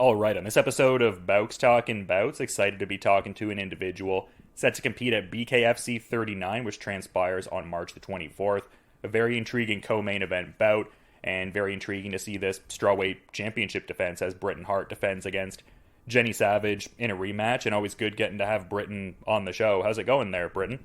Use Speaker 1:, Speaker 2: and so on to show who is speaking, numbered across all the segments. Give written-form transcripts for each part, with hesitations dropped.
Speaker 1: All right, on this episode of Bowks Talking Bouts, excited to be talking to an individual set to compete at BKFC 39, which transpires on March the 24th. A very intriguing co-main event bout, and very intriguing to see this strawweight championship defense as Britton Hart defends against Jenny Savage in a rematch, and always good getting to have Britton on the show. How's it going there, Britton?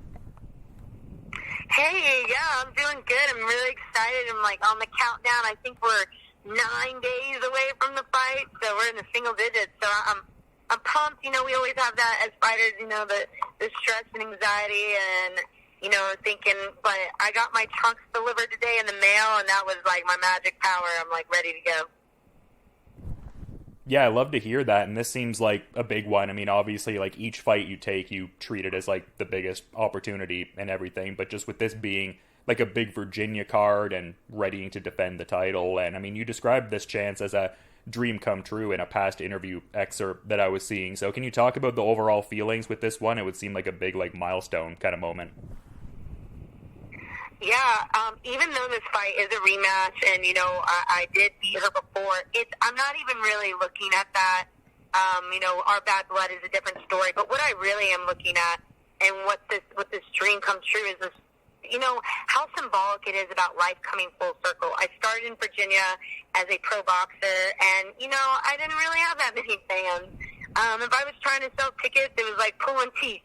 Speaker 2: Hey, yeah, I'm doing good. I'm really excited. I'm on the countdown. I think we're 9 days away from the fight, so we're in the single digits. So I'm pumped. We always have that as fighters. The stress and anxiety, and thinking. But I got my trunks delivered today in the mail, and that was my magic power. I'm ready to go.
Speaker 1: Yeah, I love to hear that, and this seems like a big one. I mean, obviously, each fight you take, you treat it as the biggest opportunity and everything, but just with this being a big Virginia card and readying to defend the title, and I mean, you described this chance as a dream come true in a past interview excerpt that I was seeing. So can you talk about the overall feelings with this one? It would seem like a big milestone kind of moment.
Speaker 2: Yeah, even though this fight is a rematch, and I did beat her before, I'm not even really looking at that. Our bad blood is a different story. But what I really am looking at, and what this dream come true is this. How symbolic it is about life coming full circle. I started in Virginia as a pro boxer, and I didn't really have that many fans. If I was trying to sell tickets, it was like pulling teeth.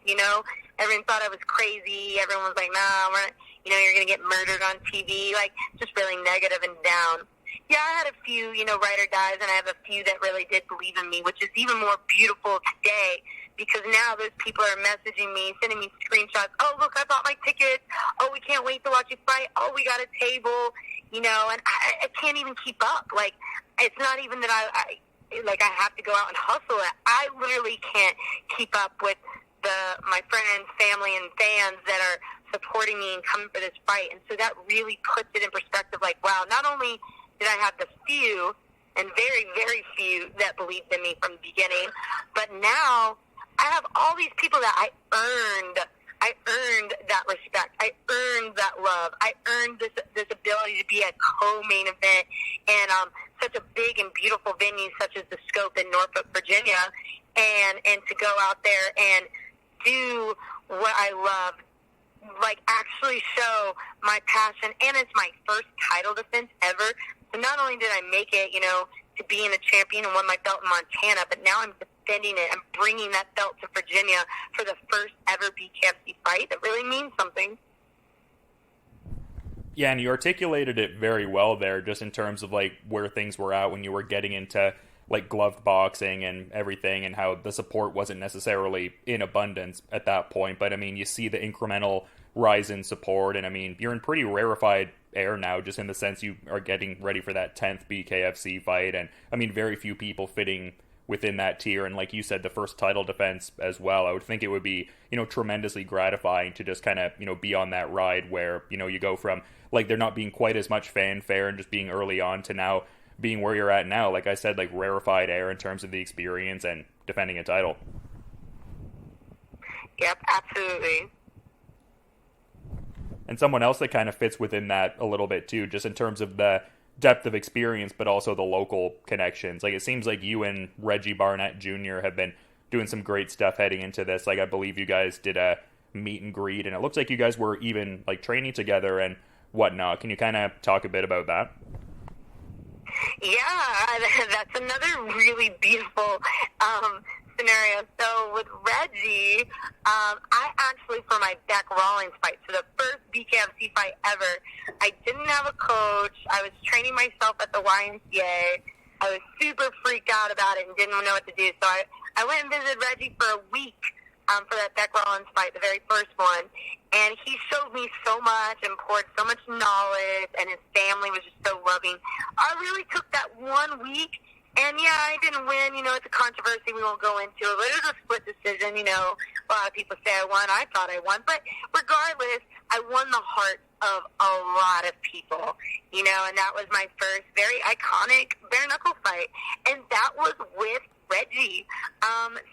Speaker 2: Everyone thought I was crazy. Everyone was like, "Nah, we're not, you're going to get murdered on TV." Just really negative and down. Yeah, I had a few, ride or dies, and I have a few that really did believe in me, which is even more beautiful today, because now those people are messaging me, sending me screenshots. "Oh, look, I bought my tickets. Oh, we can't wait to watch you fight. Oh, we got a table." And I can't even keep up. It's not even that I have to go out and hustle it. I literally can't keep up with my friends, family, and fans that are supporting me and coming for this fight. And so that really puts it in perspective. Wow, not only did I have the few, and very, very few, that believed in me from the beginning, but now I have all these people that I earned that respect. I earned that love. I earned this ability to be a co-main event in such a big and beautiful venue such as the Scope in Norfolk, Virginia, and to go out there and do what I love, actually show my passion. And it's my first title defense ever. So not only did I make it, to being a champion and won my belt in Montana, but now I'm defending it. I'm bringing that belt to Virginia for the first ever BKFC fight. That really means something.
Speaker 1: Yeah, and you articulated it very well there, just in terms of where things were at when you were getting into gloved boxing and everything, and how the support wasn't necessarily in abundance at that point. But I mean, you see the incremental rise in support, and I mean, you're in pretty rarefied air now, just in the sense you are getting ready for that 10th BKFC fight, and I mean, very few people fitting within that tier, and like you said, the first title defense as well. I would think it would be, tremendously gratifying to just kind of, be on that ride where, you go from there not being quite as much fanfare and just being early on to now being where you're at now, like I said, rarefied air in terms of the experience and defending a title.
Speaker 2: Yep, absolutely.
Speaker 1: And someone else that kind of fits within that a little bit too, just in terms of the depth of experience, but also the local connections. It seems like you and Reggie Barnett Jr. have been doing some great stuff heading into this. I believe you guys did a meet and greet, and it looks like you guys were even training together and whatnot. Can you kind of talk a bit about that?
Speaker 2: Yeah, that's another really beautiful scenario. So with Reggie, I actually, for my Beck Rawlings fight, so the first BKFC fight ever, I didn't have a coach. I was training myself at the YMCA. I was super freaked out about it and didn't know what to do. So I went and visited Reggie for a week for that Beck Rawlings fight, the very first one. And he showed me so much and poured so much knowledge, and his family was just so loving. I really took that 1 week. And yeah, I didn't win. It's a controversy we won't go into it, but it was a split decision. A lot of people say I won. I thought I won. But regardless, I won the hearts of a lot of people, and that was my first very iconic bare-knuckle fight. And that was with Reggie.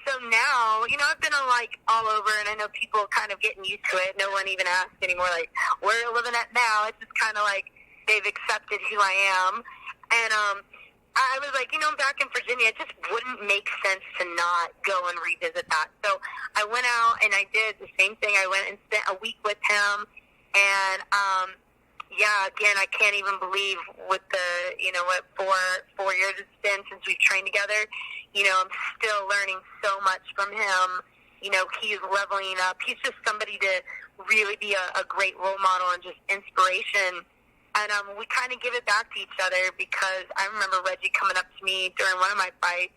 Speaker 2: So now, I've been all over, and I know people kind of getting used to it. No one even asks anymore, where are you living at now? It's just kind of they've accepted who I am. And, I was like, back in Virginia, it just wouldn't make sense to not go and revisit that. So I went out and I did the same thing. I went and spent a week with him, and again, I can't even believe with the, what 4 years it's been since we've trained together. I'm still learning so much from him. He's leveling up. He's just somebody to really be a great role model and just inspiration. And we kind of give it back to each other, because I remember Reggie coming up to me during one of my fights.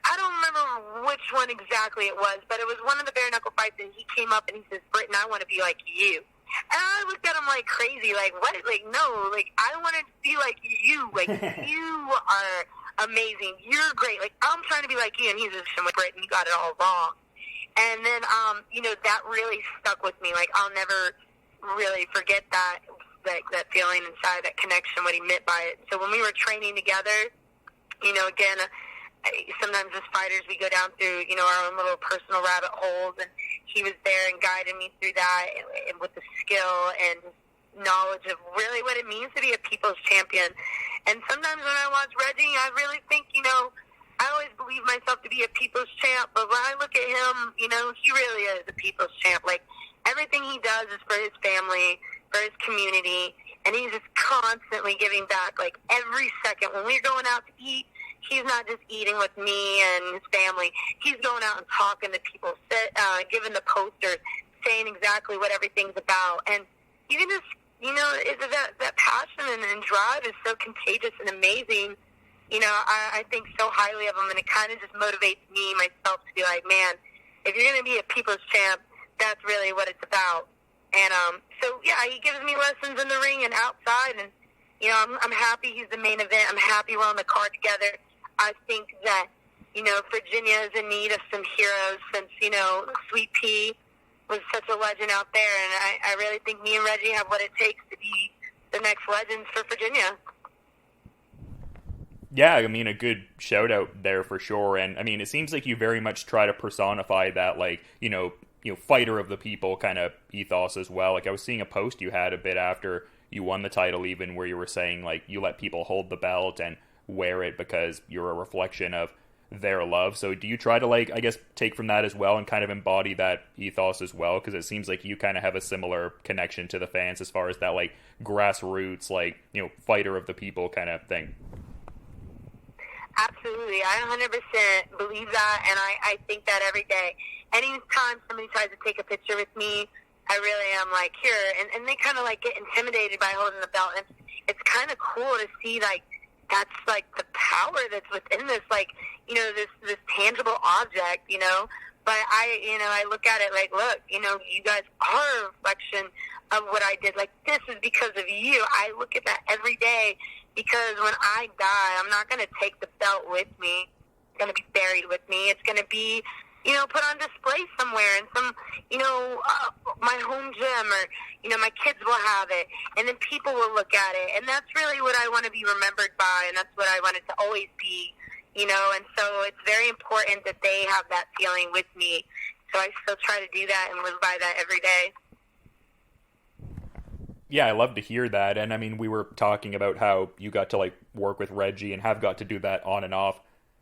Speaker 2: I don't remember which one exactly it was, but it was one of the bare knuckle fights, and he came up and he says, "Britton, I want to be like you." And I looked at him like crazy, like, what? Like, no, like, I want to be like you. Like, you are amazing. You're great. Like, I'm trying to be like you. And he's just, Britton, you got it all wrong. And then, that really stuck with me. Like, I'll never really forget that feeling inside, that connection, what he meant by it. So when we were training together, again, sometimes as fighters we go down through, our own little personal rabbit holes, and he was there and guided me through that, and with the skill and knowledge of really what it means to be a people's champion. And sometimes when I watch Reggie, I really think, I always believe myself to be a people's champ, but when I look at him, he really is a people's champ. Like, everything he does is for his family, for his community, and he's just constantly giving back. Like, every second when we're going out to eat, he's not just eating with me and his family. He's going out and talking to people, giving the posters, saying exactly what everything's about. And you can just, that passion and drive is so contagious and amazing. I think so highly of him, and it kind of just motivates me, myself, to be like, man, if you're going to be a people's champ, that's really what it's about. And he gives me lessons in the ring and outside, and I'm happy he's the main event. I'm happy we're on the card together. I think that Virginia is in need of some heroes, since Sweet Pea was such a legend out there, and I really think me and Reggie have what it takes to be the next legends for Virginia.
Speaker 1: Yeah, I mean, a good shout out there for sure. And I mean, it seems like you very much try to personify that, like, fighter of the people kind of ethos as well. Like, I was seeing a post you had a bit after you won the title, even, where you were saying, like, you let people hold the belt and wear it because you're a reflection of their love. So do you try to, like, I guess, take from that as well and kind of embody that ethos as well? Because it seems like you kind of have a similar connection to the fans as far as that, like, grassroots, like, fighter of the people kind of thing.
Speaker 2: Absolutely. I 100% believe that, and I think that every day. Anytime somebody tries to take a picture with me, I really am like, here, and they kind of, like, get intimidated by holding the belt. And it's kind of cool to see, like, that's, like, the power that's within this, like, this tangible object, But I look at it like, look, you guys are a reflection of what I did. Like, this is because of you. I look at that every day, because when I die, I'm not going to take the belt with me. It's going to be buried with me. It's going to be, put on display somewhere in some, my home gym, or, my kids will have it, and then people will look at it. And that's really what I want to be remembered by, and that's what I want it to always be, and so it's very important that they have that feeling with me. So I still try to do that and live by that every day.
Speaker 1: Yeah, I love to hear that. And I mean, we were talking about how you got to, like, work with Reggie and have got to do that on and off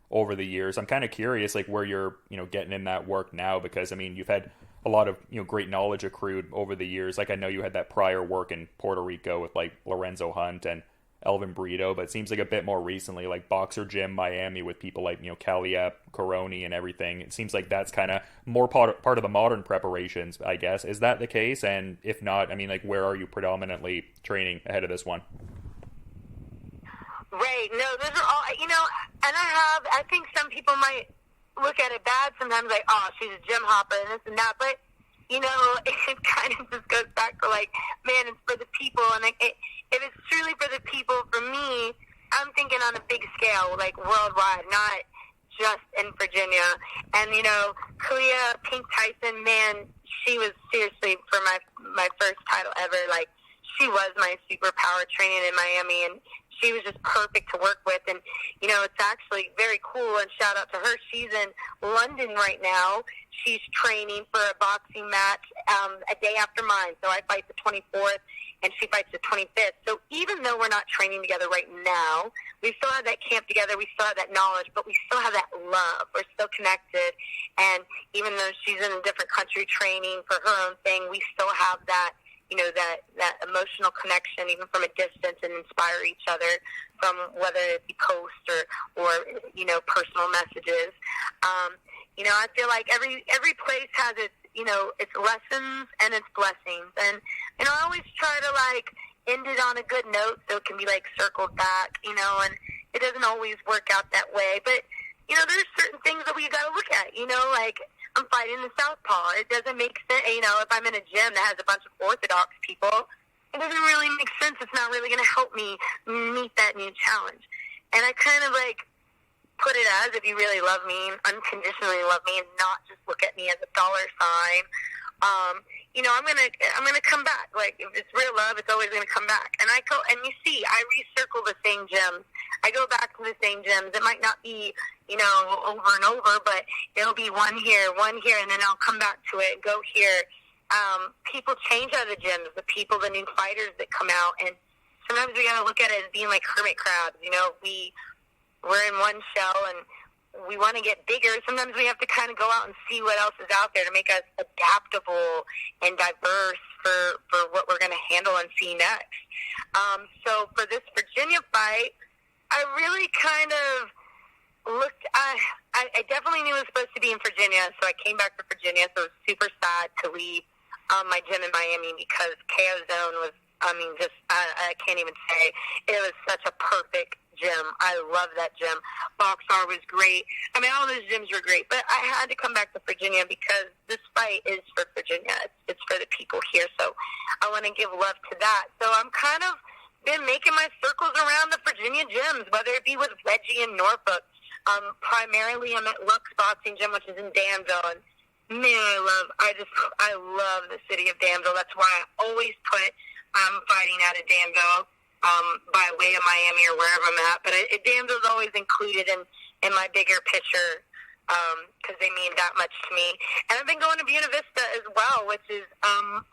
Speaker 1: over the years. I'm kind of curious, like, where you're, getting in that work now, because I mean, you've had a lot of, great knowledge accrued over the years. Like, I know you had that prior work in Puerto Rico with, like, Lorenzo Hunt and Elvin Brito, but it seems like a bit more recently, like Boxer Gym Miami with people like, Caliep, Coroni, and everything. It seems like that's kind of more part of the modern preparations, I guess. Is that the case? And if not, I mean, like, where are you predominantly training ahead of this one?
Speaker 2: Right. No, those are all, and I think some people might look at it bad sometimes, like, oh, she's a gym hopper and this and that, but, it kind of just goes back to, like, man, it's for the people, and if it's truly for the people, for me, I'm thinking on a big scale, like, worldwide, not just in Virginia. And, Kalia Pink Tyson, man, she was seriously, for my first title ever, like, she was my superpower training in Miami, and she was just perfect to work with. And, it's actually very cool, and shout out to her. She's in London right now. She's training for a boxing match a day after mine. So I fight the 24th, and she fights the 25th. So even though we're not training together right now, we still have that camp together. We still have that knowledge, but we still have that love. We're still connected. And even though she's in a different country training for her own thing, we still have that, that emotional connection, even from a distance, and inspire each other from whether it be posts or personal messages. I feel like every place has its, its lessons and its blessings. And, I always try to, end it on a good note so it can be, circled back, and it doesn't always work out that way. But, there's certain things that we got to look at, I'm fighting the southpaw. It doesn't make sense, if I'm in a gym that has a bunch of orthodox people, it doesn't really make sense. It's not really going to help me meet that new challenge. And I kind of, put it as, if you really love me, unconditionally love me, and not just look at me as a dollar sign, I'm gonna come back. If it's real love, it's always gonna come back. And I go, and you see, I recircle the same gyms. I go back to the same gyms. It might not be, over and over, but it'll be one here, and then I'll come back to it and go here. People change out of the gyms. The new fighters that come out, and sometimes we gotta look at it as being like hermit crabs. We're in one shell, and we want to get bigger. Sometimes we have to kind of go out and see what else is out there to make us adaptable and diverse for what we're going to handle and see next. So for this Virginia fight, I really kind of looked, I definitely knew it was supposed to be in Virginia, so I came back to Virginia, so it was super sad to leave my gym in Miami because KO Zone was, I can't even say, it was such a perfect gym. I love that gym. Bowks was great. All those gyms were great, but I had to come back to Virginia because this fight is for Virginia. It's for the people here, so I want to give love to that. So I'm kind of been making my circles around the Virginia gyms, whether it be with Reggie in Norfolk. Primarily I'm at Lux Boxing Gym, which is in Danville, and man, I love the city of Danville. That's why I always put fighting out of Danville. By way of Miami or wherever I'm at, but Danville's always included in my bigger picture because they mean that much to me. And I've been going to Buena Vista as well, which is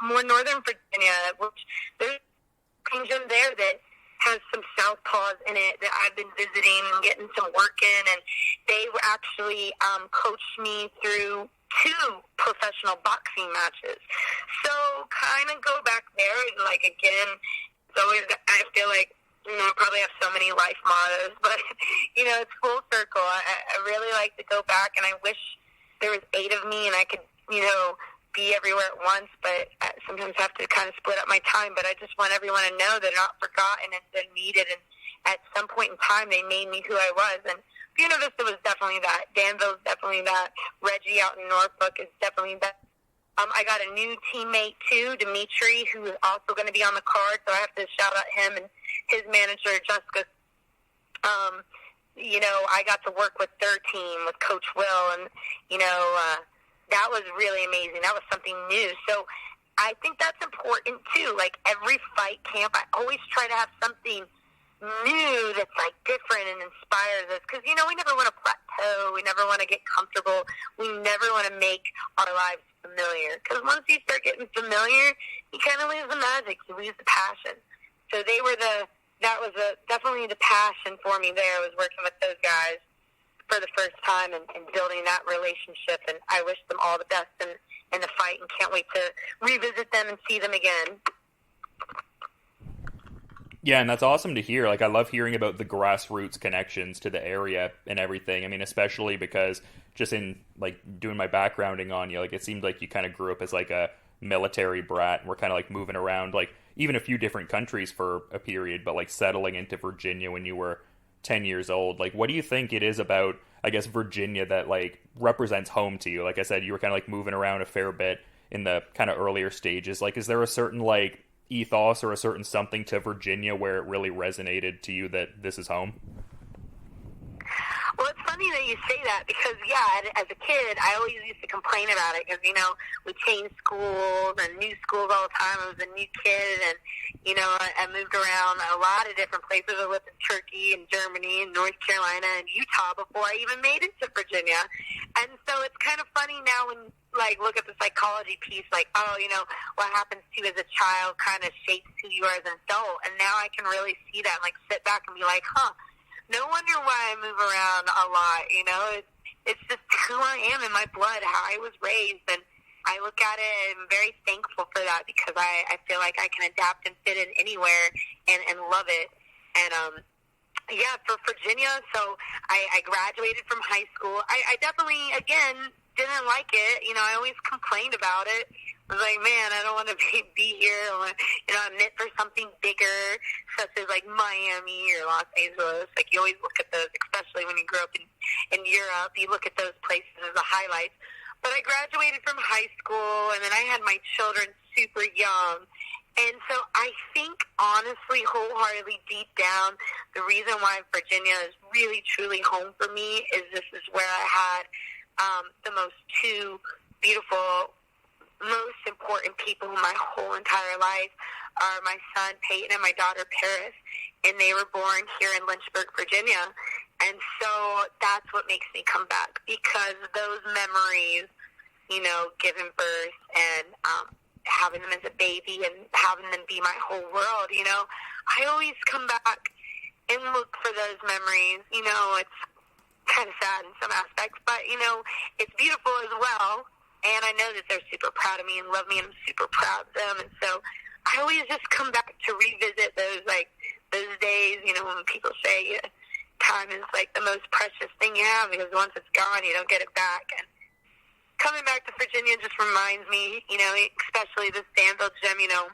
Speaker 2: more northern Virginia, which there's a gym there that has some southpaws in it that I've been visiting and getting some work in, and they actually coached me through 2 professional boxing matches. So kind of go back there and again. It's always, I feel like, I probably have so many life mottos, but, it's full circle. I really like to go back, and I wish there was 8 of me and I could, be everywhere at once, but I sometimes have to kind of split up my time. But I just want everyone to know they're not forgotten and they're needed, and at some point in time, they made me who I was. And Buena Vista was definitely that. Danville's definitely that. Reggie out in Norfolk is definitely that. I got a new teammate, too, Dimitri, who is also going to be on the card, so I have to shout out him and his manager, Jessica. I got to work with their team, with Coach Will, and, that was really amazing. That was something new. So I think that's important, too. Every fight camp, I always try to have something new that's, different and inspires us. Because, we never want to plateau. We never want to get comfortable. We never want to make our lives familiar, because once you start getting familiar, you kind of lose the magic, you lose the passion. So that was definitely the passion for me there, was working with those guys for the first time and building that relationship, and I wish them all the best in the fight and can't wait to revisit them and see them again.
Speaker 1: Yeah, and that's awesome to hear. I love hearing about the grassroots connections to the area and everything. Especially because just in, doing my backgrounding on you, it seemed like you kind of grew up as, a military brat, and we're kind of, moving around, even a few different countries for a period, but, settling into Virginia when you were 10 years old. What do you think it is about, I guess, Virginia that, represents home to you? Like I said, you were kind of, moving around a fair bit in the kind of earlier stages. Is there a certain, ethos or a certain something to Virginia where it really resonated to you that this is home?
Speaker 2: Well, it's funny that you say that because, as a kid, I always used to complain about it because, we changed schools and new schools all the time. I was a new kid, and, I moved around a lot of different places. I lived in Turkey and Germany and North Carolina and Utah before I even made it to Virginia. And so it's kind of funny now when, look at the psychology piece, what happens to you as a child kind of shapes who you are as an adult. And now I can really see that and, sit back and be like, No wonder why I move around a lot, you know. It's just who I am in my blood, how I was raised, and I look at it and I'm very thankful for that because I feel like I can adapt and fit in anywhere and love it. And, yeah, for Virginia, so I graduated from high school. I definitely, again, didn't like it. You know, I always complained about it. I was like, man, I don't want to be here. You know, I'm meant for something bigger, such as like Miami or Los Angeles. Like you always look at those, especially when you grew up in Europe. You look at those places as the highlights. But I graduated from high school, and then I had my children super young. And so I think, honestly, wholeheartedly, deep down, the reason why Virginia is really, truly home for me is this is where I had the most two beautiful, most important people in my whole entire life are my son, Peyton, and my daughter, Paris. And they were born here in Lynchburg, Virginia. And so that's what makes me come back, because those memories, you know, giving birth and having them as a baby and having them be my whole world, you know, I always come back and look for those memories. You know, it's kind of sad in some aspects, but, you know, it's beautiful as well. And I know that they're super proud of me and love me, and I'm super proud of them. And so I always just come back to revisit those days, you know, when people say time is like the most precious thing you have, because once it's gone, you don't get it back. And coming back to Virginia just reminds me, you know, especially the Stanville gym, you know,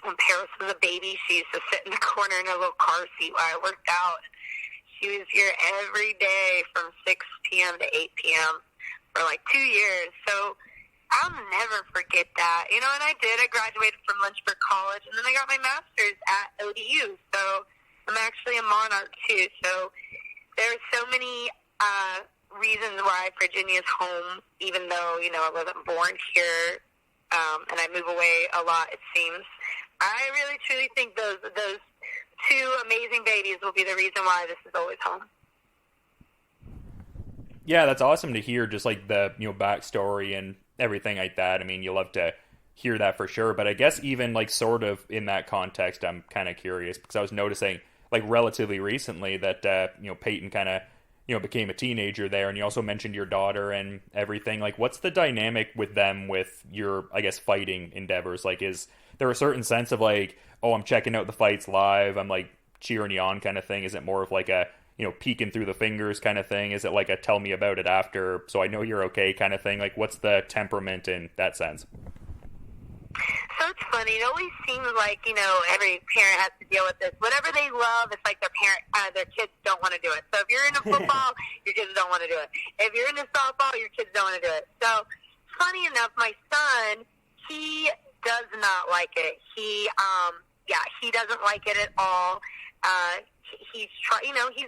Speaker 2: when Paris was a baby, she used to sit in the corner in a little car seat while I worked out. She was here every day from 6 p.m. to 8 p.m. for like 2 years. So I'll never forget that. You know, and I did. I graduated from Lynchburg College, and then I got my master's at ODU. So I'm actually a Monarch, too. So there's so many reasons why Virginia's home, even though, you know, I wasn't born here, and I move away a lot, it seems. I really, truly think those two amazing babies will be the reason why this is always home.
Speaker 1: Yeah, that's awesome to hear, just like the, you know, backstory and everything like that. I mean, you love to hear that for sure, but I guess even like sort of in that context, I'm kind of curious, because I was noticing like relatively recently that, you know, Peyton kind of, you know, became a teenager there, and you also mentioned your daughter and everything. Like, what's the dynamic with them with your, I guess, fighting endeavors? Like, is there a certain sense of like, oh, I'm checking out the fights live, I'm like cheering you on kind of thing? Is it more of like a, you know, peeking through the fingers kind of thing? Is it like a tell me about it after so I know you're okay kind of thing? Like, what's the temperament in that sense?
Speaker 2: So it's funny. It always seems like, you know, every parent has to deal with this. Whatever they love, it's like their kids don't want to do it. So if you're into football, your kids don't want to do it. If you're into softball, your kids don't want to do it. So funny enough, my son, he does not like it. He doesn't like it at all. He's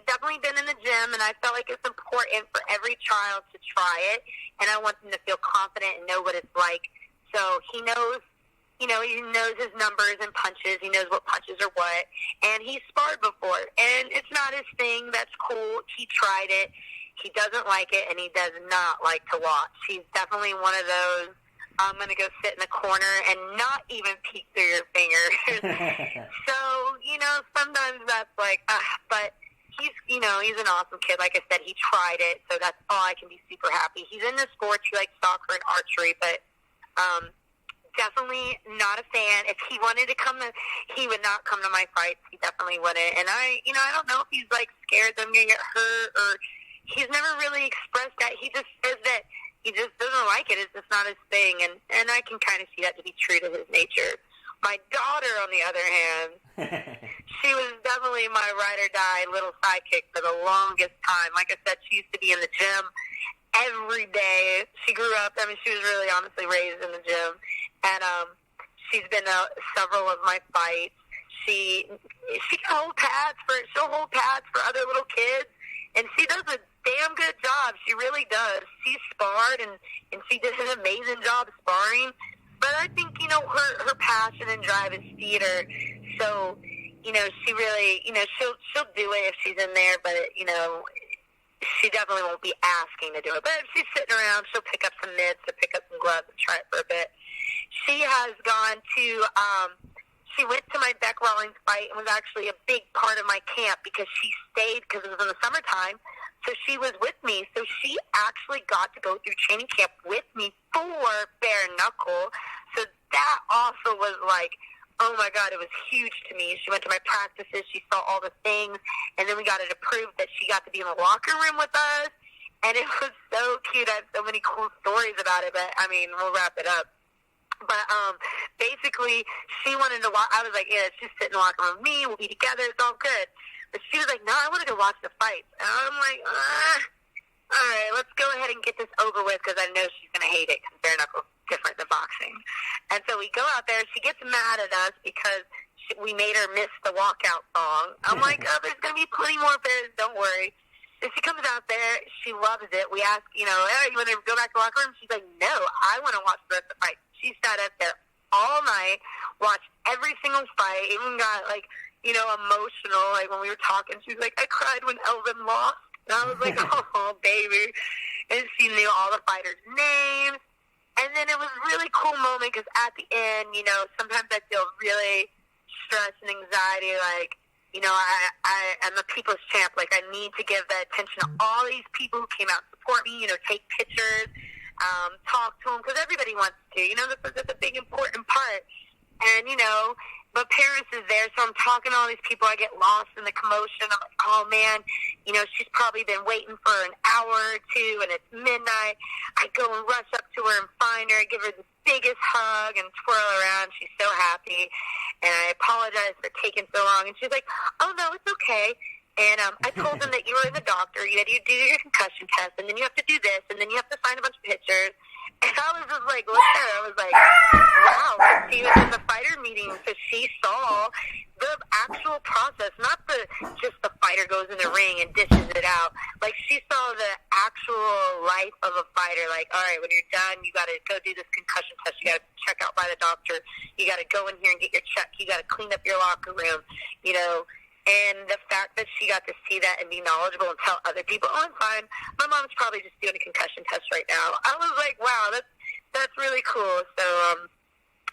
Speaker 2: definitely been in the gym, and I felt like it's important for every child to try it, and I want them to feel confident and know what it's like. So he knows, you know, he knows his numbers and punches. He knows what punches are what, and he's sparred before, and it's not his thing. That's cool. He tried it. He doesn't like it, and he does not like to watch. He's definitely one of those, I'm going to go sit in the corner and not even peek through your fingers. So, you know, sometimes that's like, but he's, you know, he's an awesome kid. Like I said, he tried it, so that's all. I can be super happy. He's into sports. He likes soccer and archery, but definitely not a fan. If he wanted to come, he would not come to my fights. He definitely wouldn't. And I don't know if he's like scared that I'm going to get hurt, or he's never really expressed that. He just says that he just doesn't like it. It's just not his thing. And I can kind of see that to be true to his nature. My daughter, on the other hand, she was definitely my ride-or-die little sidekick for the longest time. Like I said, she used to be in the gym every day. She grew up, I mean, she was really honestly raised in the gym. And she's been to several of my fights. She can hold pads she'll hold pads for other little kids. And she does a damn good job. She really does. She sparred, and she did an amazing job sparring. But I think, you know, her passion and drive is theater. So, you know, she really, you know, she'll do it if she's in there. But, you know, she definitely won't be asking to do it. But if she's sitting around, she'll pick up some mitts or pick up some gloves and try it for a bit. She has gone to She went to my Beck Rawlings fight and was actually a big part of my camp because she stayed because it was in the summertime. So she was with me. So she actually got to go through training camp with me for bare knuckle. So that also was like, oh my God, it was huge to me. She went to my practices. She saw all the things. And then we got it approved that she got to be in the locker room with us. And it was so cute. I have so many cool stories about it. But, I mean, we'll wrap it up. But basically, she wanted to watch. I was like, yeah, just sit in the locker room with me. We'll be together. It's all good. But she was like, no, I want to go watch the fights. And I'm like, all right, let's go ahead and get this over with because I know she's going to hate it because bare knuckles different than boxing. And so we go out there. She gets mad at us because we made her miss the walkout song. I'm like, oh, there's going to be plenty more bears. Don't worry. And she comes out there. She loves it. We ask, hey, you want to go back to the locker room? She's like, no, I want to watch the rest of the fight. She sat up there all night, watched every single fight, even got, emotional. Like, when we were talking, she was like, I cried when Elvin lost. And I was like, oh, baby. And she knew all the fighters' names. And then it was a really cool moment because at the end, sometimes I feel really stressed and anxiety, like, I'm a people's champ. Like, I need to give the attention to all these people who came out and support me, take pictures, talk to them, because everybody wants to. That's a big, important part. And, but parents is there, so I'm talking to all these people. I get lost in the commotion. I'm like, oh, man, she's probably been waiting for an hour or two, and it's midnight. I go and rush up to her and find her, give her the biggest hug and twirl around. She's so happy. And I apologize for taking so long. And she's like, oh, no, it's okay. And I told them that you were the doctor. You had to do your concussion test, and then you have to do this, and then you have to sign a bunch of pictures. And I was just like, look at her. I was like, wow. She was in the fighter meeting, so she saw the actual process, not just the fighter goes in the ring and dishes it out. Like, she saw the actual life of a fighter. Like, all right, when you're done, you got to go do this concussion test. You got to check out by the doctor. You got to go in here and get your check. You got to clean up your locker room, And the fact that she got to see that and be knowledgeable and tell other people, oh, I'm fine. My mom's probably just doing a concussion test right now. I was like, wow, that's really cool. So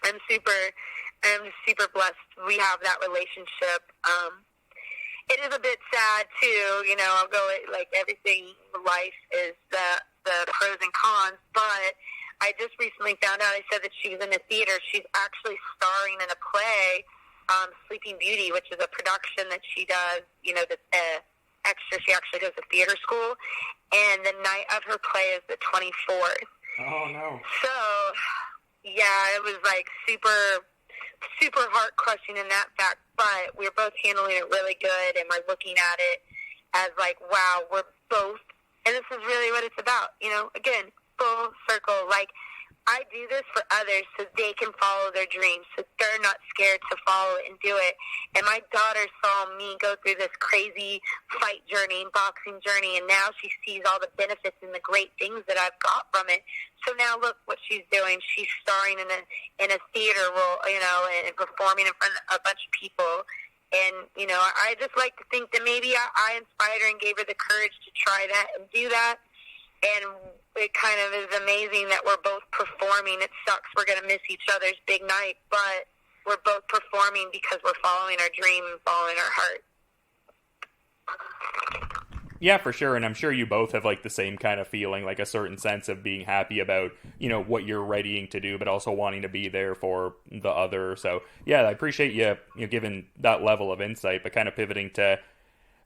Speaker 2: I'm super blessed. We have that relationship. It is a bit sad too. I'll go like everything in life is the pros and cons. But I just recently found out. I said that she was in the theater. She's actually starring in a play. Sleeping Beauty, which is a production that she does, that's extra. She actually goes to theater school, and the night of her play is the 24th.
Speaker 1: Oh, no.
Speaker 2: So, yeah, it was, like, super, super heart-crushing in that fact, but we're both handling it really good, and we're looking at it as, like, wow, we're both, and this is really what it's about, again, full circle, like, I do this for others so they can follow their dreams, so they're not scared to follow it and do it. And my daughter saw me go through this crazy fight journey, boxing journey, and now she sees all the benefits and the great things that I've got from it. So now look what she's doing. She's starring in a theater role, and performing in front of a bunch of people. And, I just like to think that maybe I inspired her and gave her the courage to try that and do that. And it kind of is amazing that we're both performing. It sucks we're going to miss each other's big night, but we're both performing because we're following our dream and following our heart.
Speaker 1: Yeah, for sure. And I'm sure you both have like the same kind of feeling, like a certain sense of being happy about, what you're readying to do, but also wanting to be there for the other. So yeah, I appreciate you giving that level of insight, but kind of pivoting to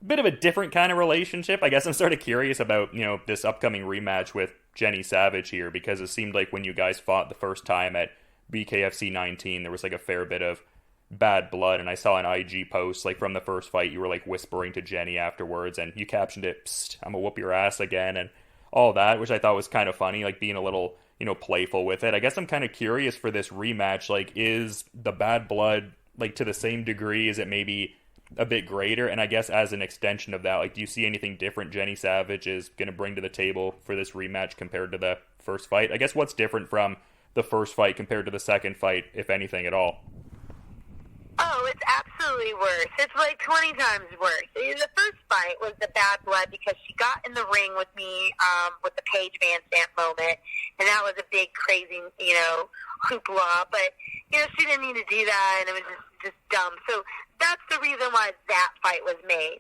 Speaker 1: bit of a different kind of relationship. I guess I'm sort of curious about, this upcoming rematch with Jenny Savage here, because it seemed like when you guys fought the first time at BKFC 19, there was like a fair bit of bad blood, and I saw an IG post like from the first fight, you were like whispering to Jenny afterwards, and you captioned it, "Psst, I'm gonna whoop your ass again," and all that, which I thought was kind of funny, like being a little, playful with it. I guess I'm kind of curious for this rematch, like, is the bad blood like to the same degree? Is it maybe a bit greater? And I guess as an extension of that, like, do you see anything different Jenny Savage is going to bring to the table for this rematch compared to the first fight? I guess what's different from the first fight compared to the second fight, if anything at all?
Speaker 2: Oh, it's absolutely worse. It's like 20 times worse. The first fight was the bad blood because she got in the ring with me with the Paige Van Zandt moment, and that was a big, crazy, hoopla. But, she didn't need to do that, and it was just just dumb. So that's the reason why that fight was made.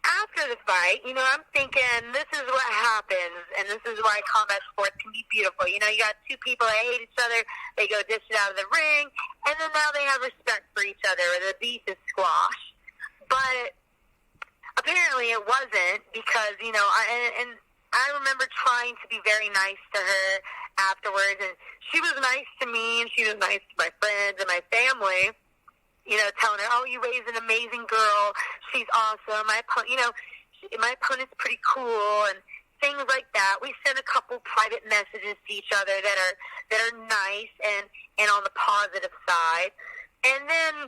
Speaker 2: After the fight, you know, I'm thinking, this is what happens, and this is why combat sports can be beautiful. You know, you got two people that hate each other, they go dish it out of the ring, and then now they have respect for each other, and the beef is squashed. But apparently it wasn't, because, you know, I remember trying to be very nice to her afterwards, and she was nice to me, and she was nice to my friends and my family. You know, telling her, oh, you raised an amazing girl. She's awesome. My opponent's pretty cool, and things like that. We sent a couple private messages to each other that are nice and on the positive side. And then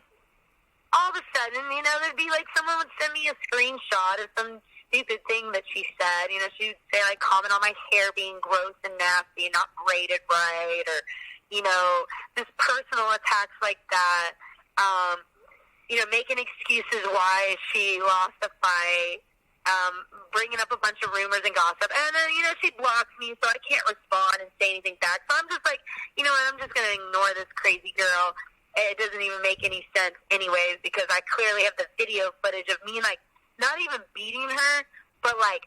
Speaker 2: all of a sudden, you know, there'd be like someone would send me a screenshot of some stupid thing that she said. You know, she'd say, like, comment on my hair being gross and nasty, not braided right, or, you know, just personal attacks like that. You know, making excuses why she lost the fight, bringing up a bunch of rumors and gossip. And then, you know, she blocks me, so I can't respond and say anything back. So I'm just like, you know what, I'm just going to ignore this crazy girl. It doesn't even make any sense anyways, because I clearly have the video footage of me, like, not even beating her, but, like,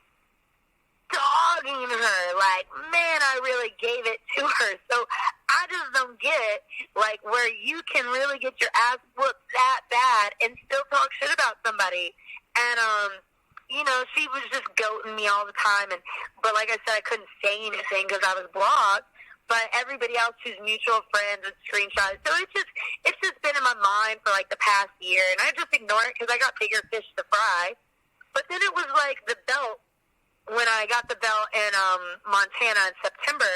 Speaker 2: dogging her. Like, man, I really gave it to her. So I just don't get, like, where you can really get your ass whooped that bad and still talk shit about somebody. And, you know, she was just goating me all the time. But like I said, I couldn't say anything because I was blocked. But everybody else who's mutual friends and screenshots. So it's just been in my mind for, like, the past year. And I just ignore it because I got bigger fish to fry. But then it was like the belt. When I got the belt in Montana in September,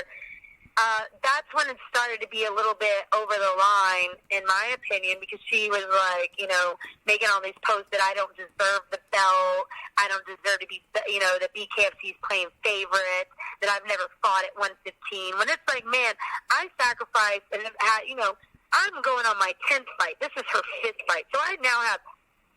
Speaker 2: that's when it started to be a little bit over the line, in my opinion, because she was, like, you know, making all these posts that I don't deserve the belt, I don't deserve to be, you know, that BKFC's playing favorite, that I've never fought at 115. When it's like, man, I sacrificed, and you know, I'm going on my 10th fight. This is her 5th fight. So I now have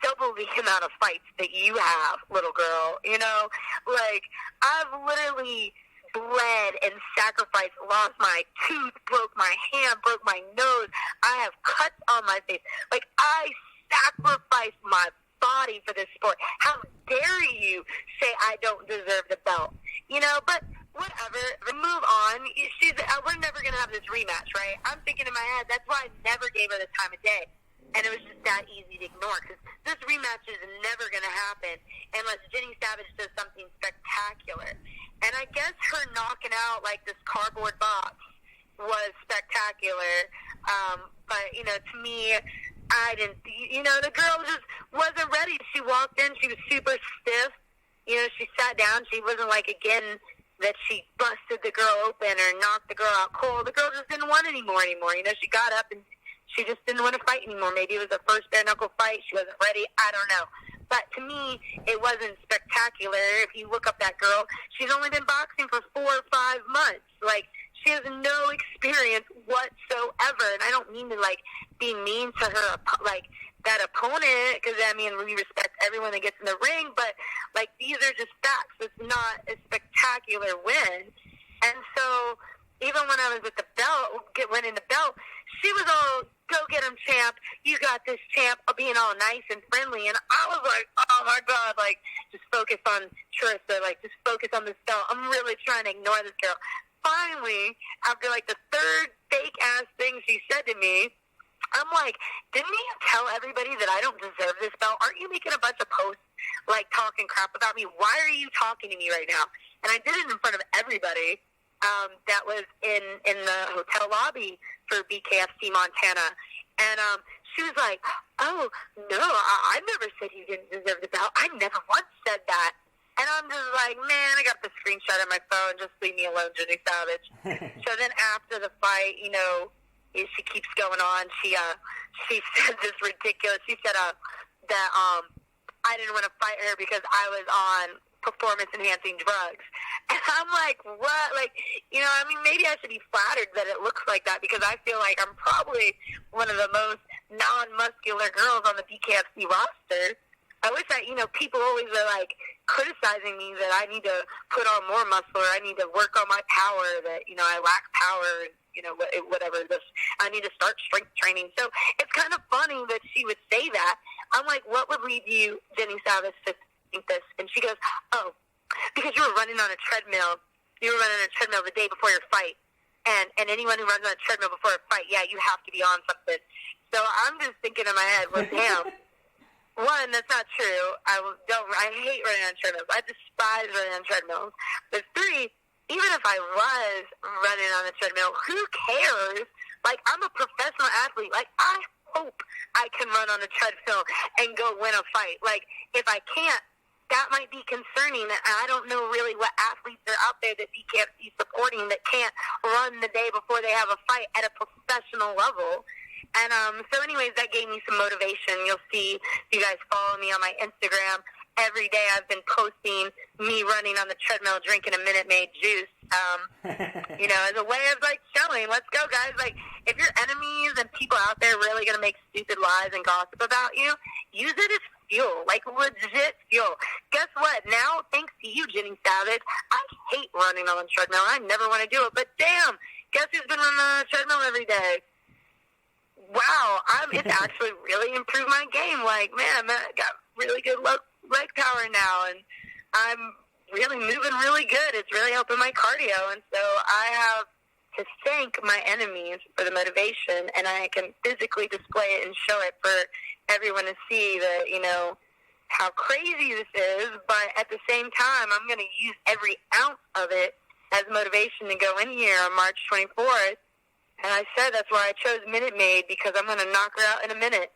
Speaker 2: double the amount of fights that you have, little girl, you know? Like, I've literally bled and sacrificed, lost my tooth, broke my hand, broke my nose. I have cuts on my face. Like, I sacrificed my body for this sport. How dare you say I don't deserve the belt? You know, but whatever. Move on. We're never going to have this rematch, right? I'm thinking in my head, that's why I never gave her the time of day. And it was just that easy to ignore, because this rematch is never going to happen unless Jenny Savage does something spectacular. And I guess her knocking out, like, this cardboard box was spectacular. But, you know, to me, I didn't, you know, the girl just wasn't ready. She walked in, she was super stiff. You know, she sat down. She wasn't like, again, that she busted the girl open or knocked the girl out cold. The girl just didn't want anymore. You know, she got up and she just didn't want to fight anymore. Maybe it was her first bare-knuckle fight. She wasn't ready. I don't know. But to me, it wasn't spectacular. If you look up that girl, she's only been boxing for 4 or 5 months. Like, she has no experience whatsoever. And I don't mean to, like, be mean to her, like, that opponent, because, I mean, we respect everyone that gets in the ring. But, like, these are just facts. It's not a spectacular win. And so even when I was at the belt, winning the belt, she was all, go get him, champ. You got this, champ, being all nice and friendly. And I was like, oh, my God, like, just focus on Trista. Like, just focus on this belt. I'm really trying to ignore this girl. Finally, after, like, the third fake-ass thing she said to me, I'm like, didn't you tell everybody that I don't deserve this belt? Aren't you making a bunch of posts, like, talking crap about me? Why are you talking to me right now? And I did it in front of everybody. That was in the hotel lobby for BKFC Montana. And she was like, oh, no, I never said you didn't deserve the belt. I never once said that. And I'm just like, man, I got the screenshot on my phone. Just leave me alone, Jenny Savage. So then after the fight, you know, she keeps going on. She said this ridiculous. She said that I didn't want to fight her because I was on performance-enhancing drugs. And I'm like, what? Like, you know, I mean, maybe I should be flattered that it looks like that, because I feel like I'm probably one of the most non-muscular girls on the BKFC roster. I wish that, people always are like criticizing me that I need to put on more muscle or I need to work on my power, that, I lack power, whatever this, I need to start strength training. So it's kind of funny that she would say that. I'm like, what would lead you, Jenny Savage, to think this? And she goes, oh, because you were running on a treadmill. You were running on a treadmill the day before your fight. And anyone who runs on a treadmill before a fight, yeah, you have to be on something. So I'm just thinking in my head, well, damn. One, that's not true. I hate running on treadmills. I despise running on treadmills. But three, even if I was running on a treadmill, who cares? Like, I'm a professional athlete. Like, I hope I can run on a treadmill and go win a fight. Like, if I can't, that might be concerning. I don't know really what athletes are out there that BKFC is supporting that can't run the day before they have a fight at a professional level. And so anyways, that gave me some motivation. You'll see, if you guys follow me on my Instagram, every day I've been posting me running on the treadmill drinking a Minute Maid juice, as a way of, like, showing, let's go, guys. Like, if your enemies and people out there really going to make stupid lies and gossip about you, use it as fuel, like legit fuel. Guess what? Now, thanks to you, Jenny Savage, I hate running on a treadmill. I never want to do it, but damn, guess who's been running on a treadmill every day? Wow, it's actually really improved my game. Like, man, I got really good leg power now, and I'm really moving really good. It's really helping my cardio, and so I have to thank my enemies for the motivation, and I can physically display it and show it for everyone to see that, how crazy this is, but at the same time, I'm going to use every ounce of it as motivation to go in here on March 24th. And I said that's why I chose Minute Maid, because I'm going to knock her out in a minute.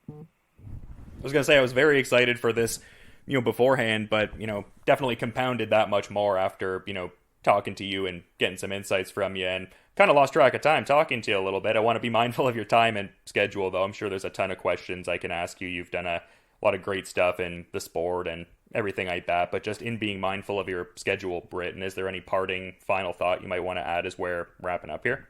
Speaker 1: I was going to say I was very excited for this, beforehand, but, definitely compounded that much more after, talking to you and getting some insights from you, and kind of lost track of time talking to you a little bit. I want to be mindful of your time and schedule, though. I'm sure there's a ton of questions I can ask you. You've done a lot of great stuff in the sport and everything like that, but just in being mindful of your schedule, Britt, and is there any parting final thought you might want to add as we're wrapping up here?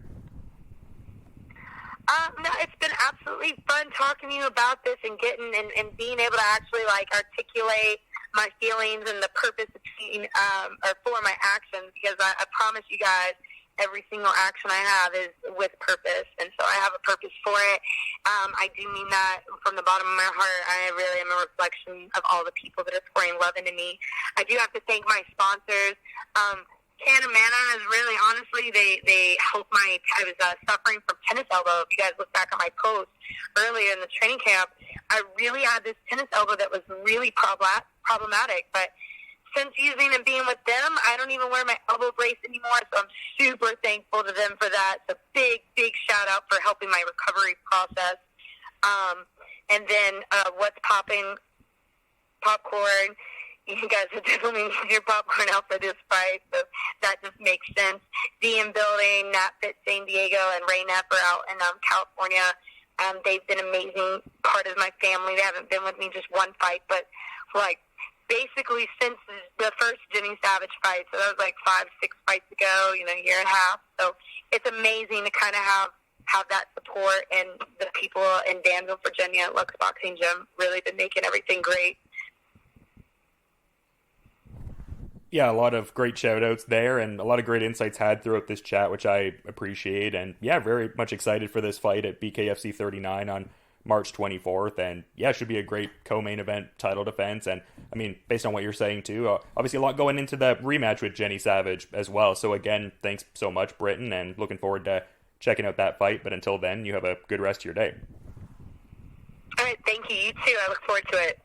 Speaker 2: No, it's been absolutely fun talking to you about this and getting and being able to actually, like, articulate my feelings and the purpose between or for my actions, because I promise you guys, every single action I have is with purpose, and so I have a purpose for it. I do mean that from the bottom of my heart. I really am a reflection of all the people that are pouring love into me. I do have to thank my sponsors. Canamana is really, honestly, they helped I was suffering from tennis elbow. If you guys look back at my post earlier in the training camp, I really had this tennis elbow that was really problematic, but since using and being with them, I don't even wear my elbow brace anymore, so I'm super thankful to them for that. It's a big, big shout-out for helping my recovery process. And then What's Popping Popcorn. You guys are definitely using your popcorn out for this fight, so that just makes sense. DM Building, NatFit San Diego, and Ray Nap are out in California. They've been an amazing part of my family. They haven't been with me just one fight, but, like, basically since the first Jenny Savage fight, so that was like 5-6 fights ago, a year and a half. So it's amazing to kind of have that support, and the people in Danville, Virginia at Lux Boxing Gym really been making everything great.
Speaker 1: Yeah, a lot of great shout-outs there and a lot of great insights had throughout this chat, which I appreciate. And yeah, very much excited for this fight at BKFC 39 on March 24th. And yeah, it should be a great co-main event title defense. And I mean, based on what you're saying too, obviously a lot going into the rematch with Jenny Savage as well. So again, thanks so much, Britton, and looking forward to checking out that fight. But until then, you have a good rest of your day.
Speaker 2: All right, thank you. You too. I look forward to it.